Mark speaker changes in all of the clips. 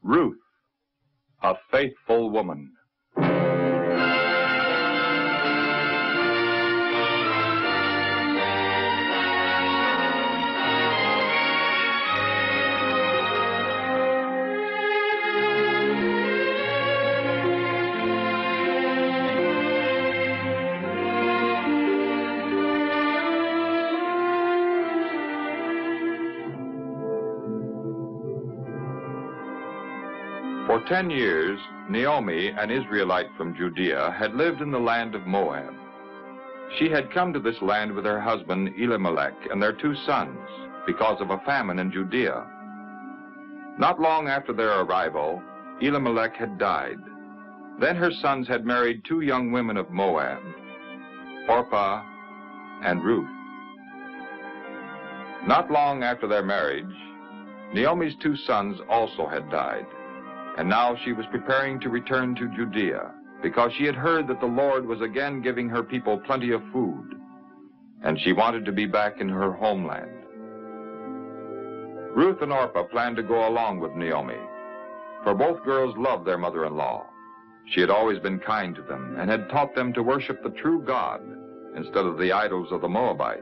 Speaker 1: Ruth, a faithful woman. For 10 years, Naomi, an Israelite from Judea, had lived in the land of Moab. She had come to this land with her husband Elimelech and their 2 sons because of a famine in Judea. Not long after their arrival, Elimelech had died. Then her sons had married 2 young women of Moab, Orpah and Ruth. Not long after their marriage, Naomi's 2 sons also had died. And now she was preparing to return to Judea because she had heard that the Lord was again giving her people plenty of food, and she wanted to be back in her homeland. Ruth and Orpah planned to go along with Naomi, for both girls loved their mother-in-law. She had always been kind to them and had taught them to worship the true God instead of the idols of the Moabites.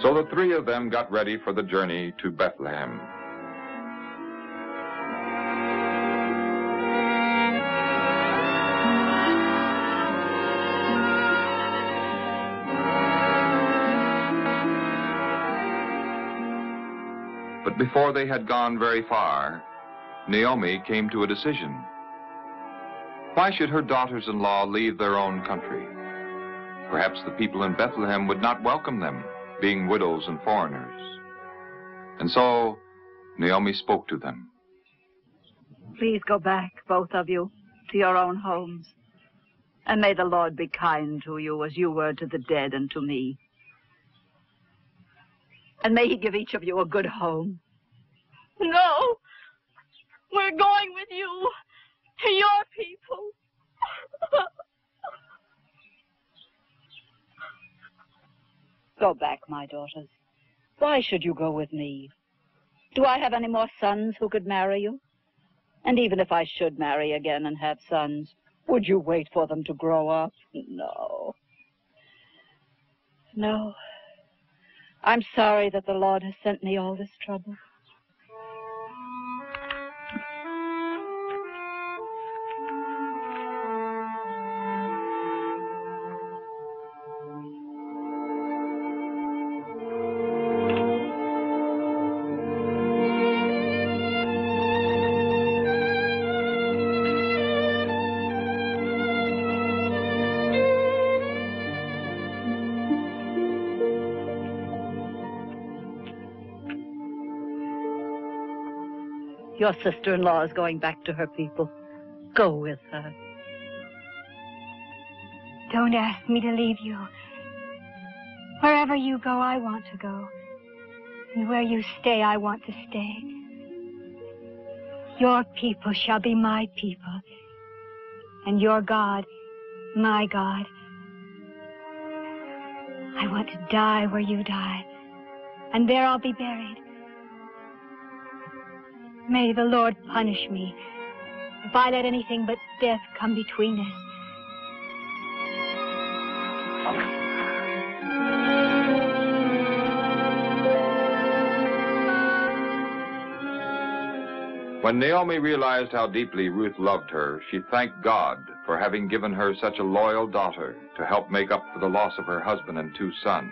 Speaker 1: So the 3 of them got ready for the journey to Bethlehem. But before they had gone very far, Naomi came to a decision. Why should her daughters-in-law leave their own country? Perhaps the people in Bethlehem would not welcome them, being widows and foreigners. And so Naomi spoke to them.
Speaker 2: Please go back, both of you, to your own homes. And may the Lord be kind to you as you were to the dead and to me. And may he give each of you a good home.
Speaker 3: No, we're going with you to your people.
Speaker 2: Go back, my daughters. Why should you go with me? Do I have any more sons who could marry you? And even if I should marry again and have sons, would you wait for them to grow up? No. No. I'm sorry that the Lord has sent me all this trouble. Your sister-in-law is going back to her people. Go with her.
Speaker 4: Don't ask me to leave you. Wherever you go, I want to go. And where you stay, I want to stay. Your people shall be my people. And your God, my God. I want to die where you die. And there I'll be buried. May the Lord punish me if I let anything but death come between us.
Speaker 1: When Naomi realized how deeply Ruth loved her, she thanked God for having given her such a loyal daughter to help make up for the loss of her husband and 2 sons.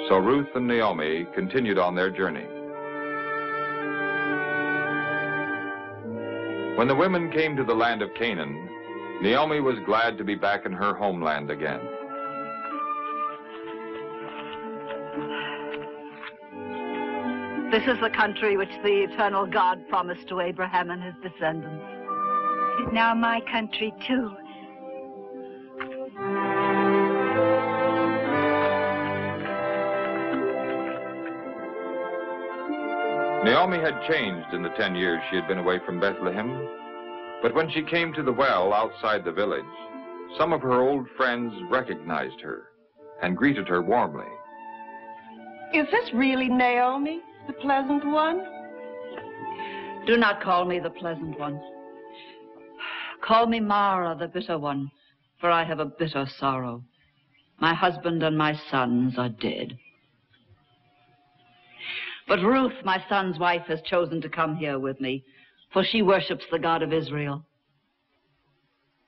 Speaker 1: So Ruth and Naomi continued on their journey. When the women came to the land of Canaan, Naomi was glad to be back in her homeland again.
Speaker 2: This is the country which the eternal God promised to Abraham and his descendants.
Speaker 4: It is now my country, too.
Speaker 1: Naomi had changed in the 10 years she had been away from Bethlehem, but when she came to the well outside the village, some of her old friends recognized her and greeted her warmly.
Speaker 5: Is this really Naomi, the pleasant one?
Speaker 2: Do not call me the pleasant one. Call me Mara, the bitter one, for I have a bitter sorrow. My husband and my sons are dead. But Ruth, my son's wife, has chosen to come here with me, for she worships the God of Israel.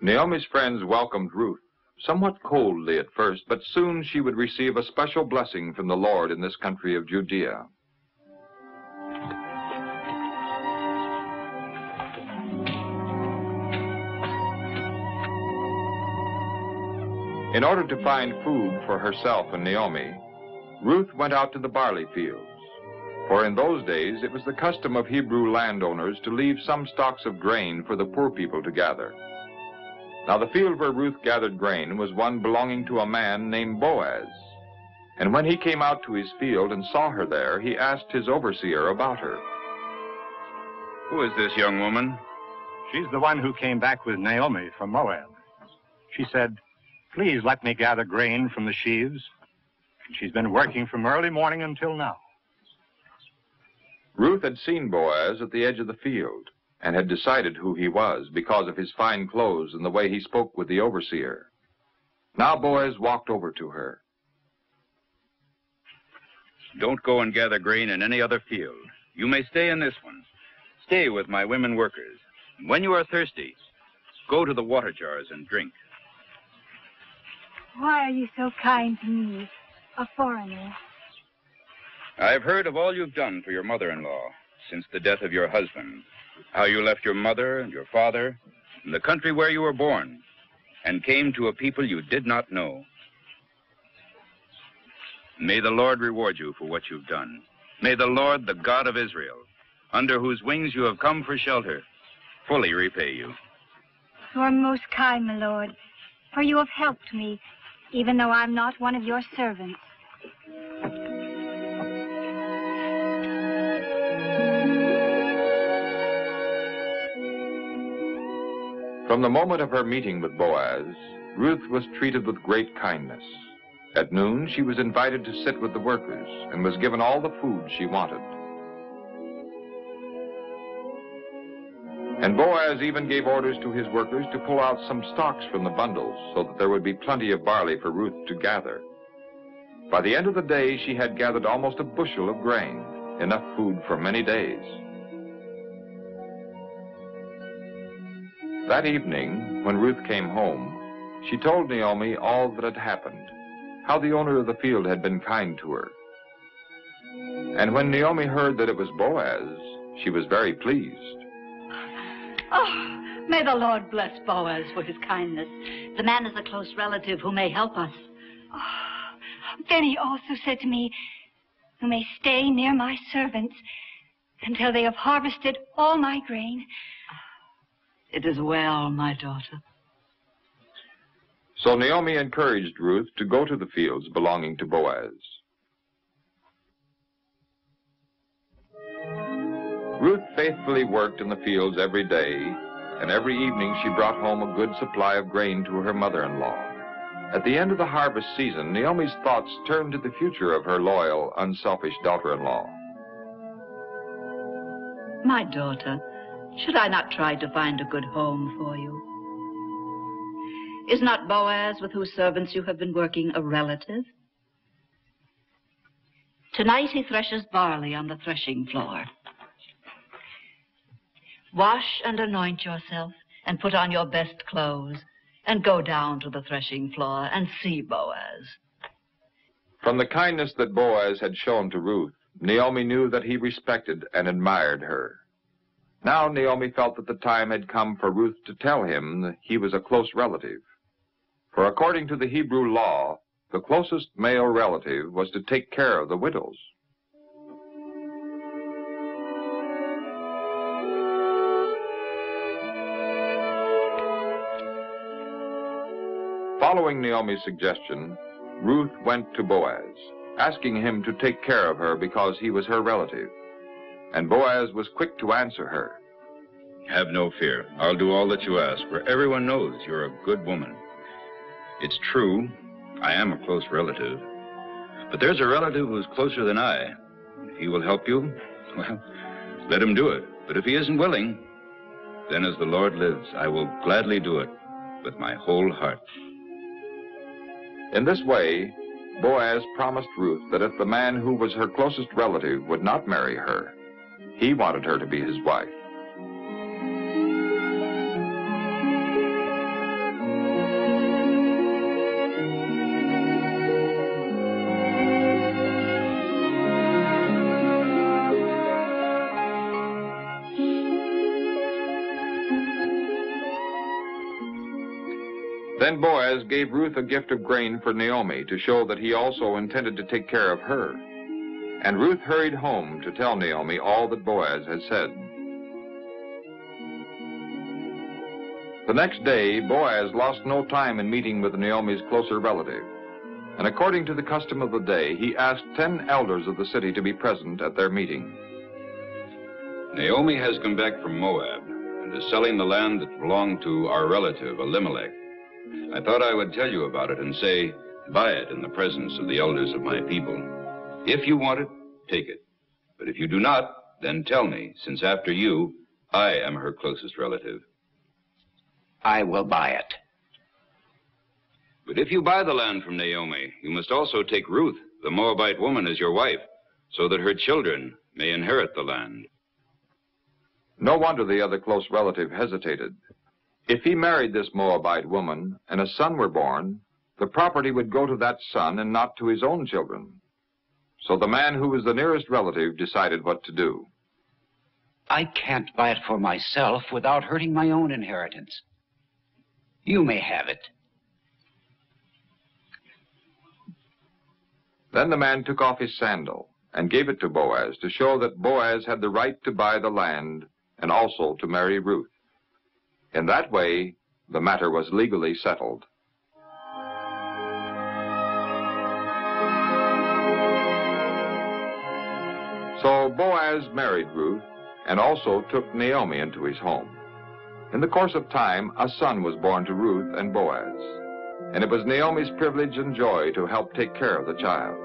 Speaker 1: Naomi's friends welcomed Ruth, somewhat coldly at first, but soon she would receive a special blessing from the Lord in this country of Judea. In order to find food for herself and Naomi, Ruth went out to the barley fields. For in those days, it was the custom of Hebrew landowners to leave some stalks of grain for the poor people to gather. Now the field where Ruth gathered grain was one belonging to a man named Boaz. And when he came out to his field and saw her there, he asked his overseer about her.
Speaker 5: Who is this young woman?
Speaker 6: She's the one who came back with Naomi from Moab. She said, "Please let me gather grain from the sheaves." And she's been working from early morning until now.
Speaker 1: Ruth had seen Boaz at the edge of the field and had decided who he was because of his fine clothes and the way he spoke with the overseer. Now Boaz walked over to her.
Speaker 5: Don't go and gather grain in any other field. You may stay in this one. Stay with my women workers. When you are thirsty, go to the water jars and drink.
Speaker 4: Why are you so kind to me, a foreigner?
Speaker 5: I've heard of all you've done for your mother-in-law since the death of your husband, how you left your mother and your father and the country where you were born and came to a people you did not know. May the Lord reward you for what you've done. May the Lord, the God of Israel, under whose wings you have come for shelter, fully repay you.
Speaker 4: You are most kind, my lord, for you have helped me, even though I'm not one of your servants.
Speaker 1: From the moment of her meeting with Boaz, Ruth was treated with great kindness. At noon, she was invited to sit with the workers and was given all the food she wanted. And Boaz even gave orders to his workers to pull out some stalks from the bundles so that there would be plenty of barley for Ruth to gather. By the end of the day, she had gathered almost a bushel of grain, enough food for many days. That evening, when Ruth came home, she told Naomi all that had happened, how the owner of the field had been kind to her. And when Naomi heard that it was Boaz, she was very pleased.
Speaker 2: Oh, may the Lord bless Boaz for his kindness. The man is a close relative who may help us.
Speaker 4: Oh, then he also said to me, "You may stay near my servants until they have harvested all my grain."
Speaker 2: It is well, my daughter.
Speaker 1: So Naomi encouraged Ruth to go to the fields belonging to Boaz. Ruth faithfully worked in the fields every day, and every evening she brought home a good supply of grain to her mother-in-law. At the end of the harvest season, Naomi's thoughts turned to the future of her loyal, unselfish daughter-in-law.
Speaker 2: My daughter, should I not try to find a good home for you? Is not Boaz, with whose servants you have been working, a relative? Tonight he threshes barley on the threshing floor. Wash and anoint yourself and put on your best clothes and go down to the threshing floor and see Boaz.
Speaker 1: From the kindness that Boaz had shown to Ruth, Naomi knew that he respected and admired her. Now Naomi felt that the time had come for Ruth to tell him that he was a close relative. For according to the Hebrew law, the closest male relative was to take care of the widows. Following Naomi's suggestion, Ruth went to Boaz, asking him to take care of her because he was her relative. And Boaz was quick to answer her.
Speaker 5: Have no fear. I'll do all that you ask, for everyone knows you're a good woman. It's true, I am a close relative. But there's a relative who's closer than I. If he will help you, well, Let him do it. But if he isn't willing, then as the Lord lives, I will gladly do it with my whole heart.
Speaker 1: In this way, Boaz promised Ruth that if the man who was her closest relative would not marry her, he wanted her to be his wife. Then Boaz gave Ruth a gift of grain for Naomi to show that he also intended to take care of her. And Ruth hurried home to tell Naomi all that Boaz had said. The next day, Boaz lost no time in meeting with Naomi's closer relative. And according to the custom of the day, he asked 10 elders of the city to be present at their meeting.
Speaker 5: Naomi has come back from Moab and is selling the land that belonged to our relative, Elimelech. I thought I would tell you about it and say, buy it in the presence of the elders of my people. If you want it, take it. But if you do not, then tell me, since after you, I am her closest relative.
Speaker 7: I will buy it.
Speaker 5: But if you buy the land from Naomi, you must also take Ruth, the Moabite woman, as your wife, so that her children may inherit the land.
Speaker 1: No wonder the other close relative hesitated. If he married this Moabite woman and a son were born, the property would go to that son and not to his own children. So the man who was the nearest relative decided what to do.
Speaker 7: I can't buy it for myself without hurting my own inheritance. You may have it.
Speaker 1: Then the man took off his sandal and gave it to Boaz to show that Boaz had the right to buy the land and also to marry Ruth. In that way, the matter was legally settled. So Boaz married Ruth and also took Naomi into his home. In the course of time, a son was born to Ruth and Boaz, and it was Naomi's privilege and joy to help take care of the child.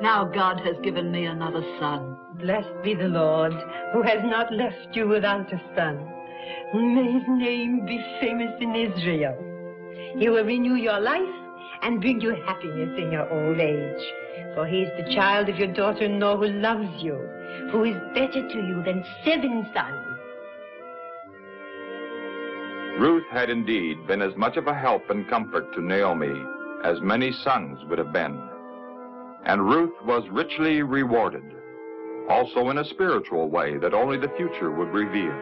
Speaker 2: Now God has given me another son.
Speaker 8: Blessed be the Lord, who has not left you without a son. May his name be famous in Israel. He will renew your life and bring you happiness in your old age. For he is the child of your daughter-in-law who loves you, who is better to you than 7 sons.
Speaker 1: Ruth had indeed been as much of a help and comfort to Naomi as many sons would have been. And Ruth was richly rewarded, also in a spiritual way that only the future would reveal.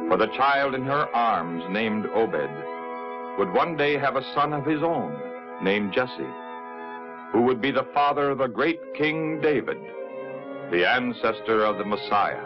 Speaker 1: For the child in her arms, named Obed, would one day have a son of his own, named Jesse, who would be the father of the great King David, the ancestor of the Messiah.